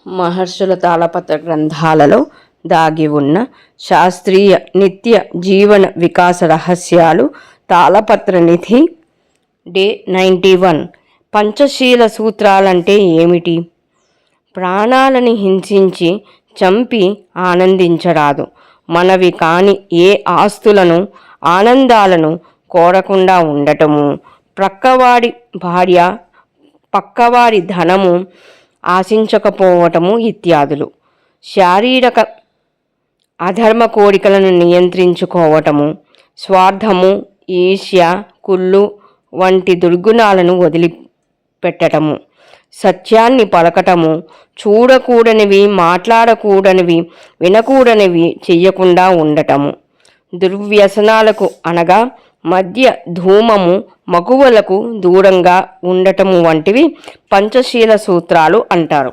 మహర్షుల తాళపత్ర గ్రంథాలలో దాగి ఉన్న శాస్త్రీయ నిత్య జీవన వికాస రహస్యాలు. తాళపత్ర నిధి డే 91. పంచశీల సూత్రాలంటే ఏమిటి? ప్రాణాలని హింసించి చంపి ఆనందించరాదు. మనవి కాని ఏ ఆస్తులను ఆనందాలను కోరకుండా ఉండటము, ప్రక్కవాడి భార్య పక్కవారి ధనము ఆశించకపోవటము ఇత్యాదులు. శారీరక అధర్మ కోరికలను నియంత్రించుకోవటము, స్వార్థము, ఈర్ష్య, కుళ్ళు వంటి దుర్గుణాలను వదిలిపెట్టటము, సత్యాన్ని పలకటము, చూడకూడనివి, మాట్లాడకూడనివి, వినకూడనివి చెయ్యకుండా ఉండటము, దుర్వ్యసనాలకు అనగా మద్య ధూమము మగువలకు దూరంగా ఉండటము వంటివి పంచశీల సూత్రాలు అంటారు.